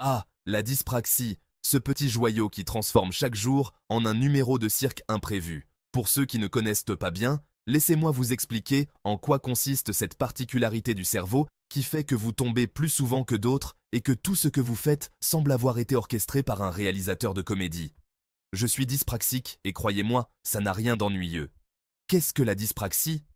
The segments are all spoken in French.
Ah, la dyspraxie, ce petit joyau qui transforme chaque jour en un numéro de cirque imprévu. Pour ceux qui ne connaissent pas bien, laissez-moi vous expliquer en quoi consiste cette particularité du cerveau qui fait que vous tombez plus souvent que d'autres et que tout ce que vous faites semble avoir été orchestré par un réalisateur de comédie. Je suis dyspraxique et croyez-moi, ça n'a rien d'ennuyeux. Qu'est-ce que la dyspraxie?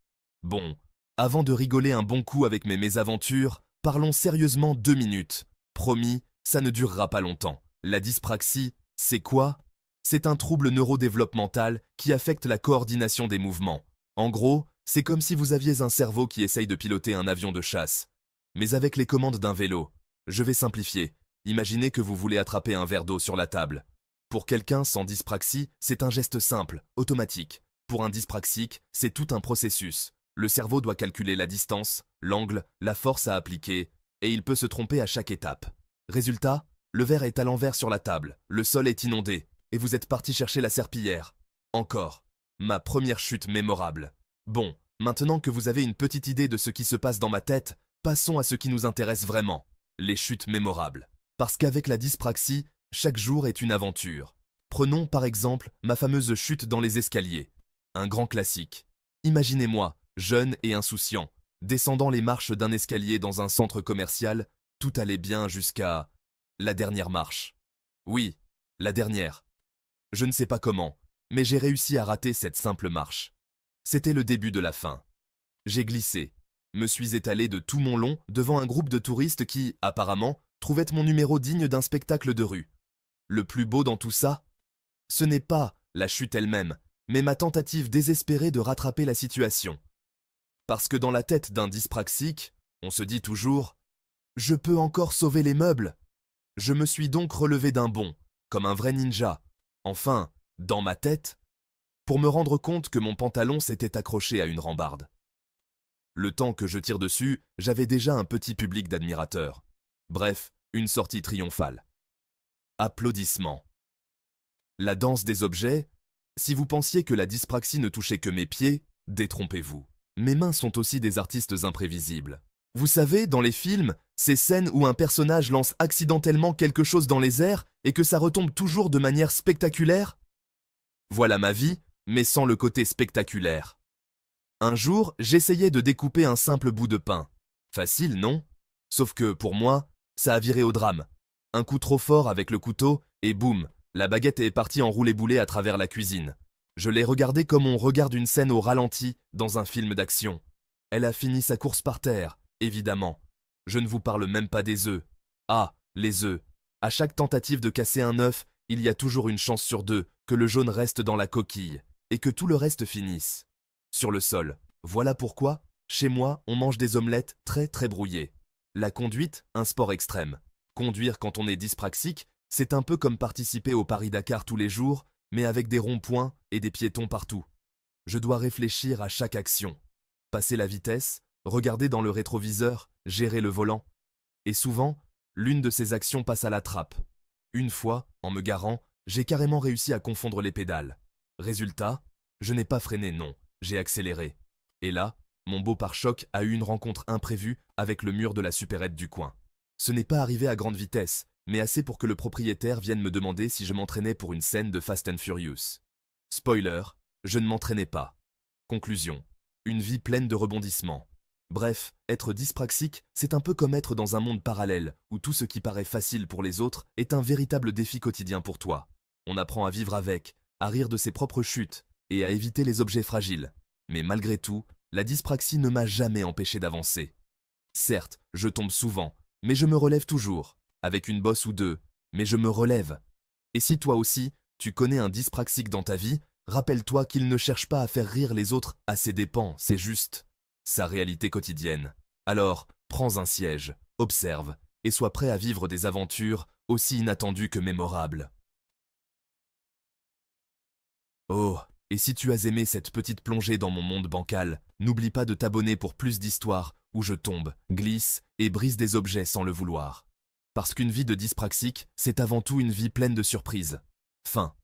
Bon, avant de rigoler un bon coup avec mes mésaventures, parlons sérieusement 2 minutes. Promis, ça ne durera pas longtemps. La dyspraxie, c'est quoi? C'est un trouble neurodéveloppemental qui affecte la coordination des mouvements. En gros, c'est comme si vous aviez un cerveau qui essaye de piloter un avion de chasse, mais avec les commandes d'un vélo. Je vais simplifier. Imaginez que vous voulez attraper un verre d'eau sur la table. Pour quelqu'un sans dyspraxie, c'est un geste simple, automatique. Pour un dyspraxique, c'est tout un processus. Le cerveau doit calculer la distance, l'angle, la force à appliquer, et il peut se tromper à chaque étape. Résultat, le verre est à l'envers sur la table, le sol est inondé, et vous êtes parti chercher la serpillière. Encore. Ma première chute mémorable. Bon, maintenant que vous avez une petite idée de ce qui se passe dans ma tête, passons à ce qui nous intéresse vraiment, les chutes mémorables. Parce qu'avec la dyspraxie, chaque jour est une aventure. Prenons par exemple ma fameuse chute dans les escaliers. Un grand classique. Imaginez-moi, jeune et insouciant, descendant les marches d'un escalier dans un centre commercial, tout allait bien jusqu'à la dernière marche. Oui, la dernière. Je ne sais pas comment, mais j'ai réussi à rater cette simple marche. C'était le début de la fin. J'ai glissé, me suis étalé de tout mon long devant un groupe de touristes qui, apparemment, trouvaient mon numéro digne d'un spectacle de rue. Le plus beau dans tout ça, ce n'est pas la chute elle-même, mais ma tentative désespérée de rattraper la situation. Parce que dans la tête d'un dyspraxique, on se dit toujours « Je peux encore sauver les meubles !» Je me suis donc relevé d'un bond, comme un vrai ninja. Enfin, dans ma tête, pour me rendre compte que mon pantalon s'était accroché à une rambarde. Le temps que je tire dessus, j'avais déjà un petit public d'admirateurs. Bref, une sortie triomphale. Applaudissements. La danse des objets. Si vous pensiez que la dyspraxie ne touchait que mes pieds, détrompez-vous. Mes mains sont aussi des artistes imprévisibles. Vous savez, dans les films, ces scènes où un personnage lance accidentellement quelque chose dans les airs et que ça retombe toujours de manière spectaculaire? Voilà ma vie, mais sans le côté spectaculaire. Un jour, j'essayais de découper un simple bout de pain. Facile, non? Sauf que, pour moi, ça a viré au drame. Un coup trop fort avec le couteau, et boum, la baguette est partie en roulé-boulé à travers la cuisine. Je l'ai regardée comme on regarde une scène au ralenti dans un film d'action. Elle a fini sa course par terre, évidemment. Je ne vous parle même pas des œufs. Ah, les œufs. À chaque tentative de casser un œuf, il y a toujours une chance sur deux que le jaune reste dans la coquille, et que tout le reste finisse sur le sol. Voilà pourquoi, chez moi, on mange des omelettes très brouillées. La conduite, un sport extrême. Conduire quand on est dyspraxique, c'est un peu comme participer au Paris-Dakar tous les jours, mais avec des ronds-points et des piétons partout. Je dois réfléchir à chaque action. Passer la vitesse, regarder dans le rétroviseur, gérer le volant. Et souvent, l'une de ces actions passe à la trappe. Une fois, en me garant, j'ai carrément réussi à confondre les pédales. Résultat, je n'ai pas freiné, non, j'ai accéléré. Et là, mon beau pare-choc a eu une rencontre imprévue avec le mur de la supérette du coin. Ce n'est pas arrivé à grande vitesse, mais assez pour que le propriétaire vienne me demander si je m'entraînais pour une scène de Fast and Furious. Spoiler, je ne m'entraînais pas. Conclusion, une vie pleine de rebondissements. Bref, être dyspraxique, c'est un peu comme être dans un monde parallèle, où tout ce qui paraît facile pour les autres est un véritable défi quotidien pour toi. On apprend à vivre avec, à rire de ses propres chutes, et à éviter les objets fragiles. Mais malgré tout, la dyspraxie ne m'a jamais empêché d'avancer. Certes, je tombe souvent, mais je me relève toujours, avec une bosse ou deux, mais je me relève. Et si toi aussi, tu connais un dyspraxique dans ta vie, rappelle-toi qu'il ne cherche pas à faire rire les autres à ses dépens, c'est juste sa réalité quotidienne. Alors, prends un siège, observe, et sois prêt à vivre des aventures aussi inattendues que mémorables. Oh, et si tu as aimé cette petite plongée dans mon monde bancal, n'oublie pas de t'abonner pour plus d'histoires où je tombe, glisse et brise des objets sans le vouloir. Parce qu'une vie de dyspraxique, c'est avant tout une vie pleine de surprises. Fin.